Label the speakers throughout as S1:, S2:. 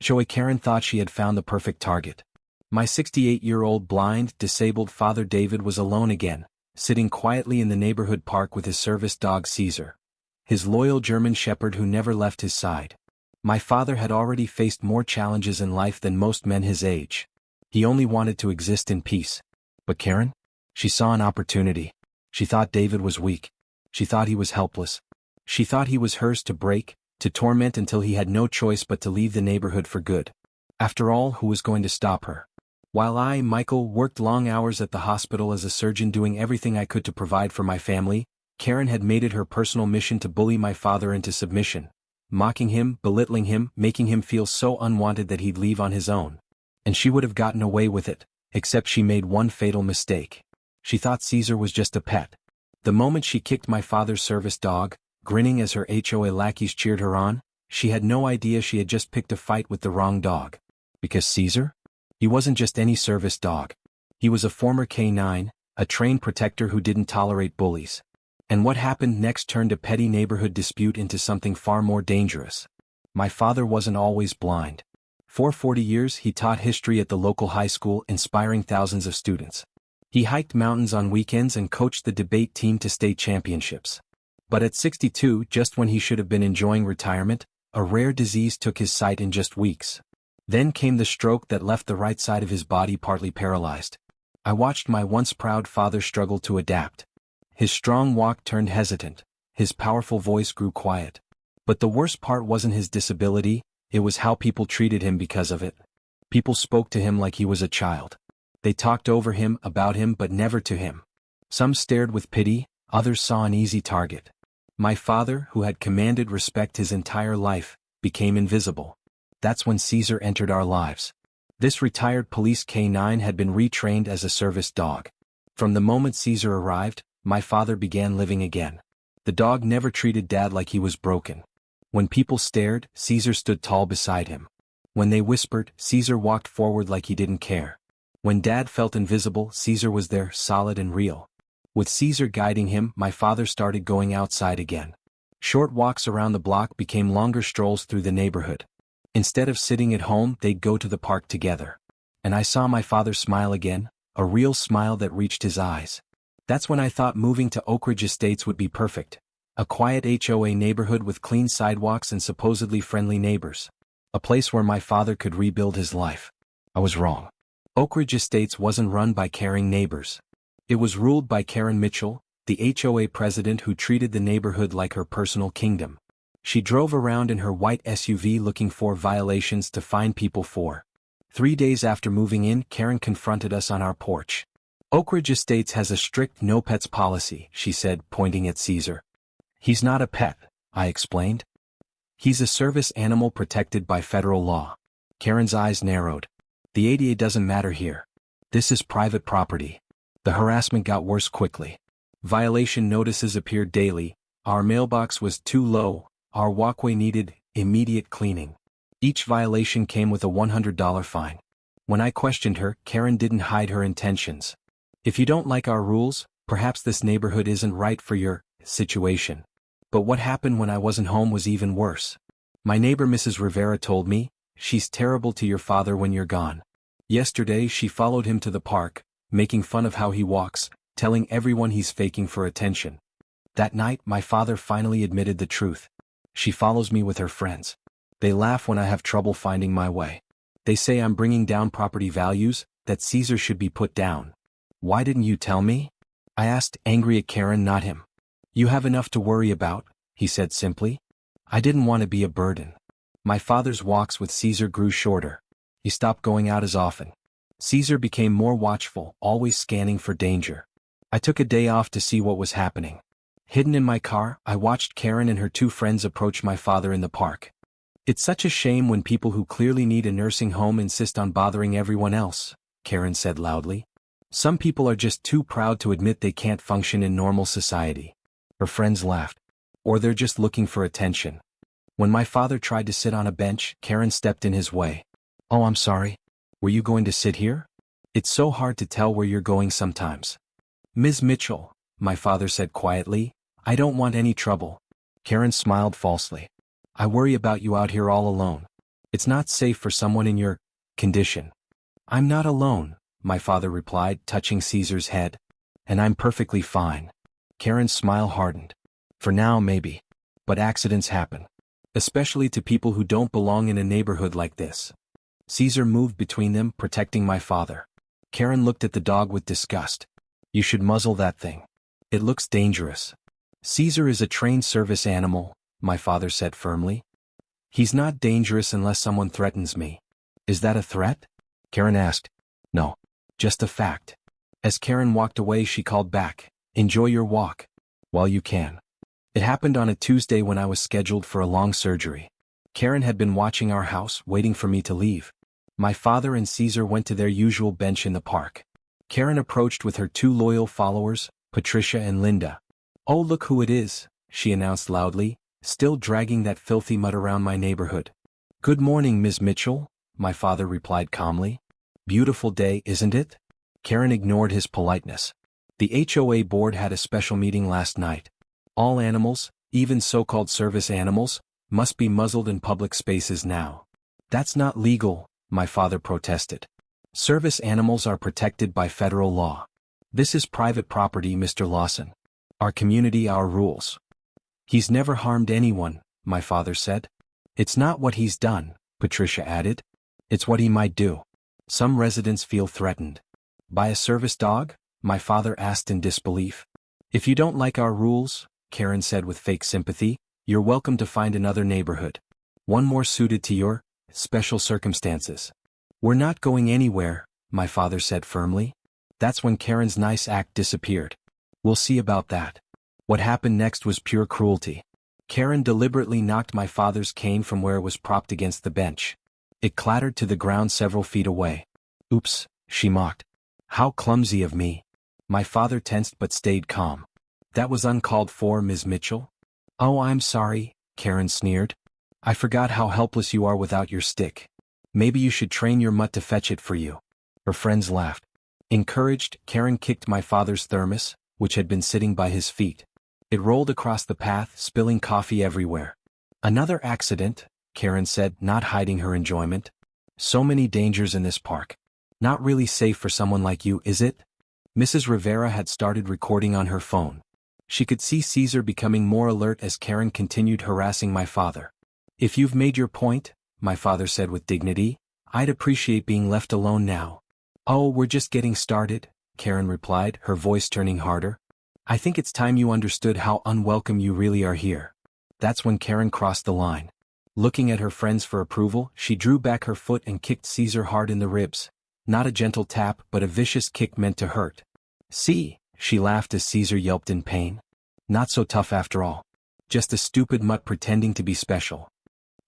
S1: HOA Karen thought she had found the perfect target. My 68-year-old blind, disabled father David was alone again, sitting quietly in the neighborhood park with his service dog Caesar, his loyal German shepherd who never left his side. My father had already faced more challenges in life than most men his age. He only wanted to exist in peace. But Karen? She saw an opportunity. She thought David was weak. She thought he was helpless. She thought he was hers to break, to torment until he had no choice but to leave the neighborhood for good. After all, who was going to stop her? While I, Michael, worked long hours at the hospital as a surgeon doing everything I could to provide for my family, Karen had made it her personal mission to bully my father into submission, mocking him, belittling him, making him feel so unwanted that he'd leave on his own. And she would have gotten away with it, except she made one fatal mistake. She thought Caesar was just a pet. The moment she kicked my father's service dog, grinning as her HOA lackeys cheered her on, she had no idea she had just picked a fight with the wrong dog. Because Caesar? He wasn't just any service dog. He was a former K9, a trained protector who didn't tolerate bullies. And what happened next turned a petty neighborhood dispute into something far more dangerous. My father wasn't always blind. For 40 years he taught history at the local high school, inspiring thousands of students. He hiked mountains on weekends and coached the debate team to state championships. But at 62, just when he should have been enjoying retirement, a rare disease took his sight in just weeks. Then came the stroke that left the right side of his body partly paralyzed. I watched my once proud father struggle to adapt. His strong walk turned hesitant, his powerful voice grew quiet. But the worst part wasn't his disability, it was how people treated him because of it. People spoke to him like he was a child. They talked over him, about him, but never to him. Some stared with pity, others saw an easy target. My father, who had commanded respect his entire life, became invisible. That's when Caesar entered our lives. This retired police K9 had been retrained as a service dog. From the moment Caesar arrived, my father began living again. The dog never treated Dad like he was broken. When people stared, Caesar stood tall beside him. When they whispered, Caesar walked forward like he didn't care. When Dad felt invisible, Caesar was there, solid and real. With Caesar guiding him, my father started going outside again. Short walks around the block became longer strolls through the neighborhood. Instead of sitting at home, they'd go to the park together. And I saw my father smile again, a real smile that reached his eyes. That's when I thought moving to Oak Ridge Estates would be perfect. A quiet HOA neighborhood with clean sidewalks and supposedly friendly neighbors. A place where my father could rebuild his life. I was wrong. Oak Ridge Estates wasn't run by caring neighbors. It was ruled by Karen Mitchell, the HOA president who treated the neighborhood like her personal kingdom. She drove around in her white SUV looking for violations to fine people for. 3 days after moving in, Karen confronted us on our porch. Oak Ridge Estates has a strict no pets policy, she said, pointing at Caesar. He's not a pet, I explained. He's a service animal protected by federal law. Karen's eyes narrowed. The ADA doesn't matter here. This is private property. The harassment got worse quickly. Violation notices appeared daily, our mailbox was too low, our walkway needed immediate cleaning. Each violation came with a $100 fine. When I questioned her, Karen didn't hide her intentions. If you don't like our rules, perhaps this neighborhood isn't right for your situation. But what happened when I wasn't home was even worse. My neighbor Mrs. Rivera told me, she's terrible to your father when you're gone. Yesterday she followed him to the park, making fun of how he walks, telling everyone he's faking for attention. That night my father finally admitted the truth. She follows me with her friends. They laugh when I have trouble finding my way. They say I'm bringing down property values, that Caesar should be put down. Why didn't you tell me? I asked, angry at Karen, not him. You have enough to worry about, he said simply. I didn't want to be a burden. My father's walks with Caesar grew shorter. He stopped going out as often. Caesar became more watchful, always scanning for danger. I took a day off to see what was happening. Hidden in my car, I watched Karen and her 2 friends approach my father in the park. It's such a shame when people who clearly need a nursing home insist on bothering everyone else, Karen said loudly. Some people are just too proud to admit they can't function in normal society. Her friends laughed. Or they're just looking for attention. When my father tried to sit on a bench, Karen stepped in his way. Oh, I'm sorry. Were you going to sit here? It's so hard to tell where you're going sometimes. Ms. Mitchell, my father said quietly, I don't want any trouble. Karen smiled falsely. I worry about you out here all alone. It's not safe for someone in your condition. I'm not alone, my father replied, touching Caesar's head. And I'm perfectly fine. Karen's smile hardened. For now, maybe. But accidents happen. Especially to people who don't belong in a neighborhood like this. Caesar moved between them, protecting my father. Karen looked at the dog with disgust. You should muzzle that thing. It looks dangerous. Caesar is a trained service animal, my father said firmly. He's not dangerous unless someone threatens me. Is that a threat? Karen asked. No. Just a fact. As Karen walked away, she called back. Enjoy your walk. While you can. It happened on a Tuesday when I was scheduled for a long surgery. Karen had been watching our house, waiting for me to leave. My father and Caesar went to their usual bench in the park. Karen approached with her two loyal followers, Patricia and Linda. Oh, look who it is, she announced loudly, still dragging that filthy mud around my neighborhood. Good morning, Ms. Mitchell, my father replied calmly. Beautiful day, isn't it? Karen ignored his politeness. The HOA board had a special meeting last night. All animals, even so-called service animals, must be muzzled in public spaces now. That's not legal, my father protested. Service animals are protected by federal law. This is private property, Mr. Lawson. Our community, our rules. He's never harmed anyone, my father said. It's not what he's done, Patricia added. It's what he might do. Some residents feel threatened. By a service dog? My father asked in disbelief. If you don't like our rules, Karen said with fake sympathy, you're welcome to find another neighborhood. One more suited to your special circumstances. We're not going anywhere, my father said firmly. That's when Karen's nice act disappeared. We'll see about that. What happened next was pure cruelty. Karen deliberately knocked my father's cane from where it was propped against the bench. It clattered to the ground several feet away. Oops, she mocked. How clumsy of me. My father tensed but stayed calm. That was uncalled for, Ms. Mitchell. Oh, I'm sorry, Karen sneered. I forgot how helpless you are without your stick. Maybe you should train your mutt to fetch it for you. Her friends laughed. Encouraged, Karen kicked my father's thermos, which had been sitting by his feet. It rolled across the path, spilling coffee everywhere. Another accident, Karen said, not hiding her enjoyment. So many dangers in this park. Not really safe for someone like you, is it? Mrs. Rivera had started recording on her phone. She could see Caesar becoming more alert as Karen continued harassing my father. If you've made your point, my father said with dignity, I'd appreciate being left alone now. Oh, we're just getting started, Karen replied, her voice turning harder. I think it's time you understood how unwelcome you really are here. That's when Karen crossed the line. Looking at her friends for approval, she drew back her foot and kicked Caesar hard in the ribs. Not a gentle tap, but a vicious kick meant to hurt. See, she laughed as Caesar yelped in pain. Not so tough after all. Just a stupid mutt pretending to be special.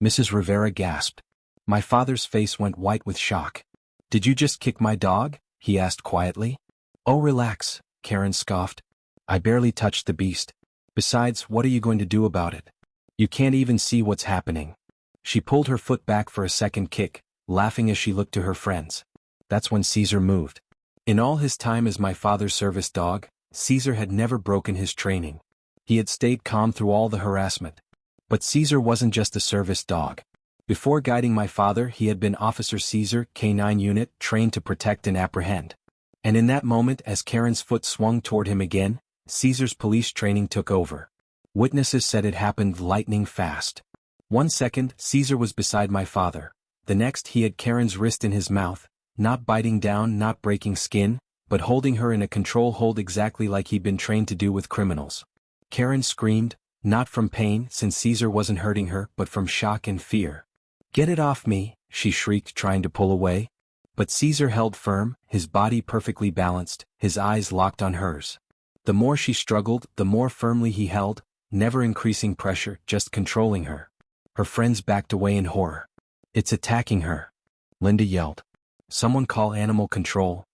S1: Mrs. Rivera gasped. My father's face went white with shock. Did you just kick my dog? He asked quietly. Oh, relax, Karen scoffed. I barely touched the beast. Besides, what are you going to do about it? You can't even see what's happening. She pulled her foot back for a second kick, laughing as she looked to her friends. That's when Caesar moved. In all his time as my father's service dog, Caesar had never broken his training. He had stayed calm through all the harassment. But Caesar wasn't just a service dog. Before guiding my father, he had been Officer Caesar, K-9 unit, trained to protect and apprehend. And in that moment, as Karen's foot swung toward him again, Caesar's police training took over. Witnesses said it happened lightning fast. 1 second, Caesar was beside my father. The next, he had Karen's wrist in his mouth, not biting down, not breaking skin, but holding her in a control hold exactly like he'd been trained to do with criminals. Karen screamed, not from pain, since Caesar wasn't hurting her, but from shock and fear. Get it off me, she shrieked, trying to pull away. But Caesar held firm, his body perfectly balanced, his eyes locked on hers. The more she struggled, the more firmly he held, never increasing pressure, just controlling her. Her friends backed away in horror. It's attacking her, Linda yelled. Someone call animal control.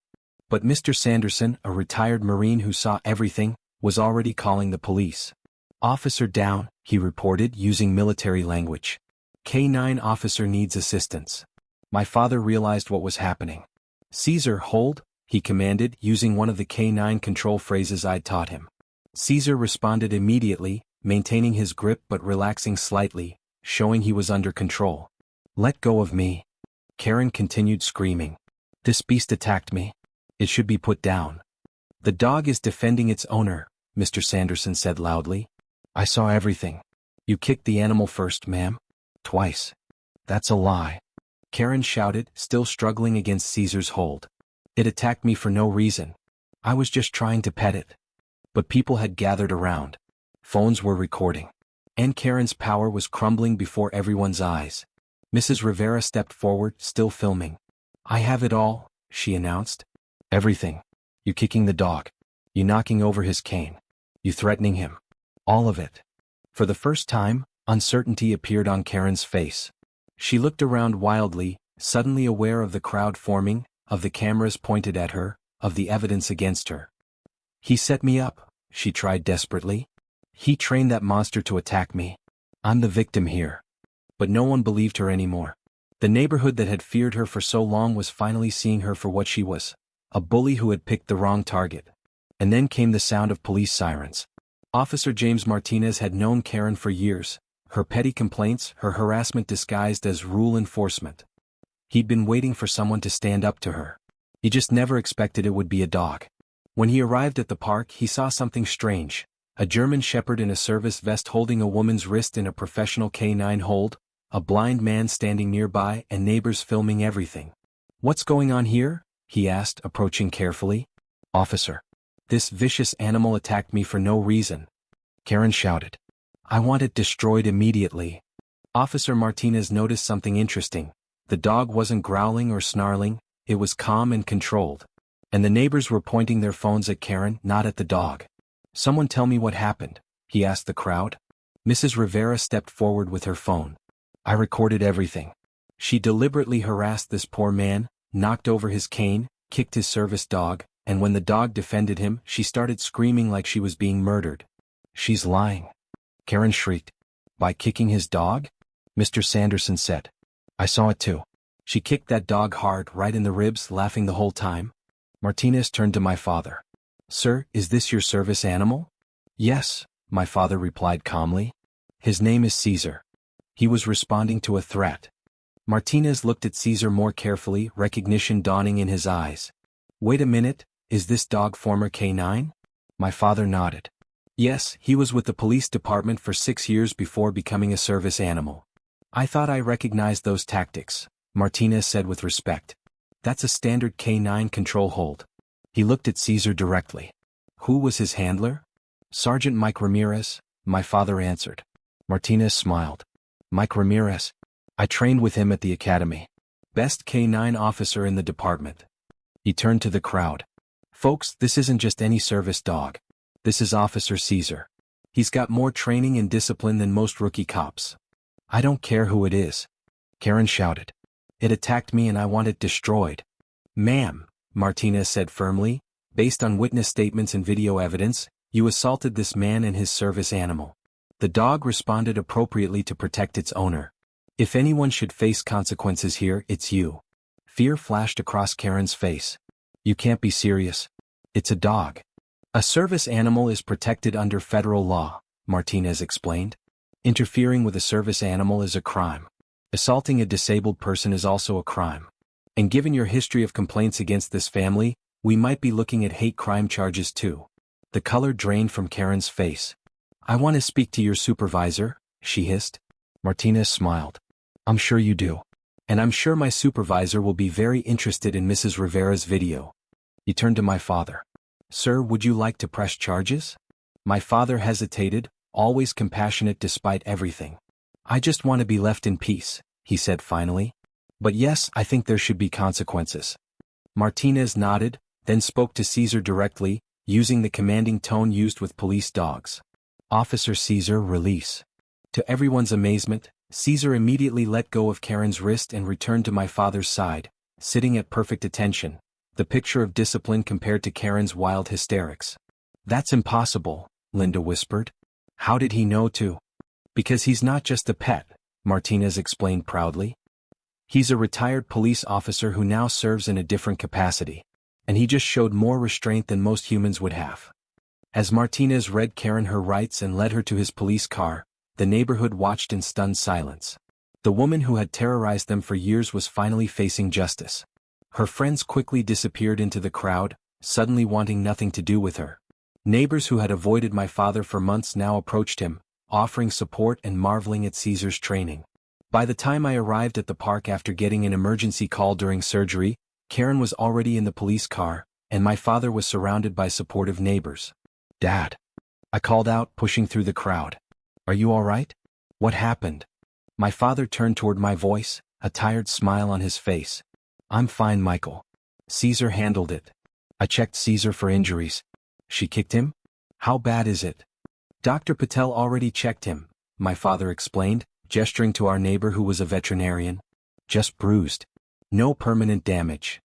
S1: But Mr. Sanderson, a retired Marine who saw everything, was already calling the police. Officer down, he reported, using military language. K-9 officer needs assistance. My father realized what was happening. Caesar, hold, he commanded, using one of the K-9 control phrases I'd taught him. Caesar responded immediately, maintaining his grip but relaxing slightly, showing he was under control. Let go of me. Karen continued screaming. This beast attacked me. It should be put down. The dog is defending its owner, Mr. Sanderson said loudly. I saw everything. You kicked the animal first, ma'am. Twice. That's a lie. Karen shouted, still struggling against Caesar's hold. It attacked me for no reason. I was just trying to pet it. But people had gathered around. Phones were recording. And Karen's power was crumbling before everyone's eyes. Mrs. Rivera stepped forward, still filming. I have it all, she announced. Everything. You kicking the dog. You knocking over his cane. You threatening him. All of it. For the first time, uncertainty appeared on Karen's face. She looked around wildly, suddenly aware of the crowd forming, of the cameras pointed at her, of the evidence against her. He set me up, she tried desperately. He trained that monster to attack me. I'm the victim here. But no one believed her anymore. The neighborhood that had feared her for so long was finally seeing her for what she was. A bully who had picked the wrong target. And then came the sound of police sirens. Officer James Martinez had known Karen for years, her petty complaints, her harassment disguised as rule enforcement. He'd been waiting for someone to stand up to her. He just never expected it would be a dog. When he arrived at the park, he saw something strange. A German shepherd in a service vest holding a woman's wrist in a professional canine hold, a blind man standing nearby, and neighbors filming everything. What's going on here? He asked, approaching carefully. Officer. This vicious animal attacked me for no reason. Karen shouted. I want it destroyed immediately. Officer Martinez noticed something interesting. The dog wasn't growling or snarling, it was calm and controlled. And the neighbors were pointing their phones at Karen, not at the dog. Someone tell me what happened, he asked the crowd. Mrs. Rivera stepped forward with her phone. I recorded everything. She deliberately harassed this poor man, knocked over his cane, kicked his service dog, and when the dog defended him, she started screaming like she was being murdered. She's lying. Karen shrieked. By kicking his dog? Mr. Sanderson said. I saw it too. She kicked that dog hard, right in the ribs, laughing the whole time. Martinez turned to my father. Sir, is this your service animal? Yes, my father replied calmly. His name is Caesar. He was responding to a threat. Martinez looked at Caesar more carefully, recognition dawning in his eyes. Wait a minute, is this dog former K9? My father nodded. Yes, he was with the police department for 6 years before becoming a service animal. I thought I recognized those tactics, Martinez said with respect. That's a standard K9 control hold. He looked at Caesar directly. Who was his handler? Sergeant Mike Ramirez, my father answered. Martinez smiled. Mike Ramirez. I trained with him at the academy. Best K9 officer in the department. He turned to the crowd. Folks, this isn't just any service dog. This is Officer Caesar. He's got more training and discipline than most rookie cops. I don't care who it is. Karen shouted. It attacked me and I want it destroyed. Ma'am, Martinez said firmly, based on witness statements and video evidence, you assaulted this man and his service animal. The dog responded appropriately to protect its owner. If anyone should face consequences here, it's you. Fear flashed across Karen's face. You can't be serious. It's a dog. A service animal is protected under federal law, Martinez explained. Interfering with a service animal is a crime. Assaulting a disabled person is also a crime. And given your history of complaints against this family, we might be looking at hate crime charges too. The color drained from Karen's face. I want to speak to your supervisor, she hissed. Martinez smiled. I'm sure you do. And I'm sure my supervisor will be very interested in Mrs. Rivera's video. He turned to my father. Sir, would you like to press charges? My father hesitated, always compassionate despite everything. I just want to be left in peace, he said finally. But yes, I think there should be consequences. Martinez nodded, then spoke to Caesar directly, using the commanding tone used with police dogs. Officer Caesar, release. To everyone's amazement, Caesar immediately let go of Karen's wrist and returned to my father's side, sitting at perfect attention, the picture of discipline compared to Karen's wild hysterics. That's impossible, Linda whispered. How did he know to? Because he's not just a pet, Martinez explained proudly. He's a retired police officer who now serves in a different capacity, and he just showed more restraint than most humans would have. As Martinez read Karen her rights and led her to his police car, the neighborhood watched in stunned silence. The woman who had terrorized them for years was finally facing justice. Her friends quickly disappeared into the crowd, suddenly wanting nothing to do with her. Neighbors who had avoided my father for months now approached him, offering support and marveling at Caesar's training. By the time I arrived at the park after getting an emergency call during surgery, Karen was already in the police car, and my father was surrounded by supportive neighbors. "Dad," I called out, pushing through the crowd. "Are you all right? What happened?" My father turned toward my voice, a tired smile on his face. "I'm fine, Michael. Caesar handled it. I checked Caesar for injuries." "She kicked him? How bad is it?" "Dr. Patel already checked him," my father explained, gesturing to our neighbor who was a veterinarian. "Just bruised. No permanent damage.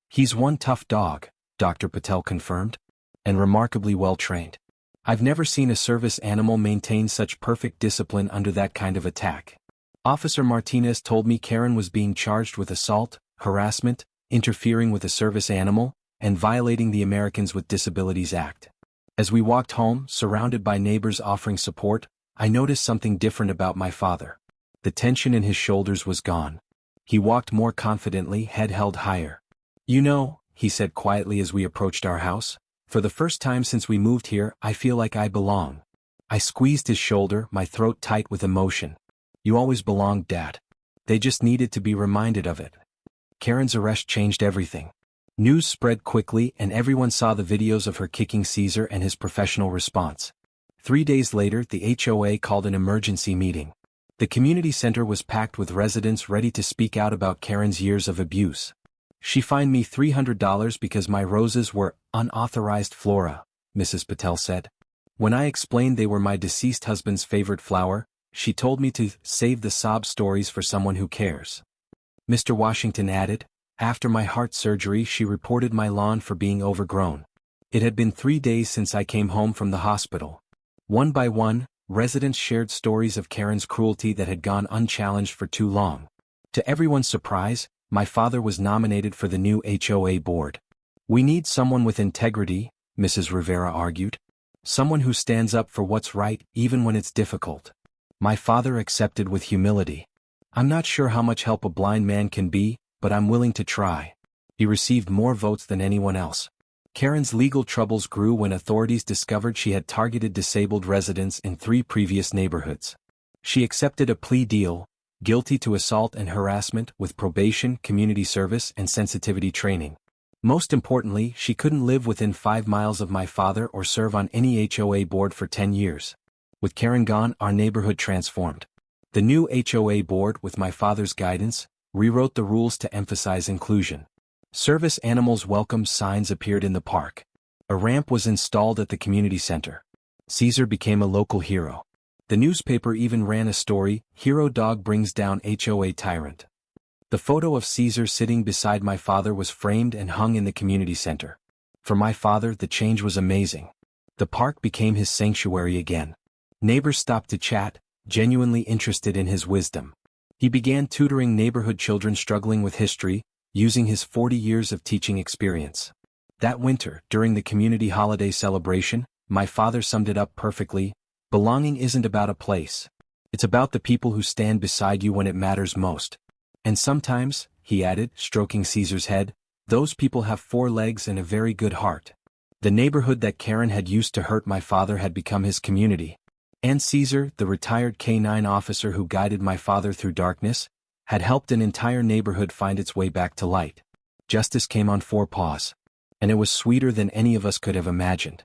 S1: He's one tough dog," Dr. Patel confirmed, "and remarkably well trained. I've never seen a service animal maintain such perfect discipline under that kind of attack." Officer Martinez told me Karen was being charged with assault, harassment, interfering with a service animal, and violating the Americans with Disabilities Act. As we walked home, surrounded by neighbors offering support, I noticed something different about my father. The tension in his shoulders was gone. He walked more confidently, head held higher. "You know," he said quietly as we approached our house, "for the first time since we moved here, I feel like I belong." I squeezed his shoulder, my throat tight with emotion. "You always belonged, Dad. They just needed to be reminded of it." Karen's arrest changed everything. News spread quickly and everyone saw the videos of her kicking Caesar and his professional response. 3 days later, the HOA called an emergency meeting. The community center was packed with residents ready to speak out about Karen's years of abuse. "She fined me $300 because my roses were unauthorized flora," Mrs. Patel said. "When I explained they were my deceased husband's favorite flower, she told me to save the sob stories for someone who cares." Mr. Washington added, "After my heart surgery, she reported my lawn for being overgrown. It had been 3 days since I came home from the hospital." One by one, residents shared stories of Karen's cruelty that had gone unchallenged for too long. To everyone's surprise, my father was nominated for the new HOA board. "We need someone with integrity," Mrs. Rivera argued. "Someone who stands up for what's right even when it's difficult." My father accepted with humility. "I'm not sure how much help a blind man can be, but I'm willing to try." He received more votes than anyone else. Karen's legal troubles grew when authorities discovered she had targeted disabled residents in 3 previous neighborhoods. She accepted a plea deal, guilty to assault and harassment with probation, community service, and sensitivity training. Most importantly, she couldn't live within 5 miles of my father or serve on any HOA board for 10 years. With Karen gone, our neighborhood transformed. The new HOA board, with my father's guidance, rewrote the rules to emphasize inclusion. Service animals welcome signs appeared in the park. A ramp was installed at the community center. Caesar became a local hero. The newspaper even ran a story, "Hero Dog Brings Down HOA Tyrant." The photo of Caesar sitting beside my father was framed and hung in the community center. For my father, the change was amazing. The park became his sanctuary again. Neighbors stopped to chat, genuinely interested in his wisdom. He began tutoring neighborhood children struggling with history, using his 40 years of teaching experience. That winter, during the community holiday celebration, my father summed it up perfectly: belonging isn't about a place. It's about the people who stand beside you when it matters most. And sometimes, he added, stroking Caesar's head, those people have 4 legs and a very good heart. The neighborhood that Karen had used to hurt my father had become his community. And Caesar, the retired K-9 officer who guided my father through darkness, had helped an entire neighborhood find its way back to light. Justice came on 4 paws. And it was sweeter than any of us could have imagined.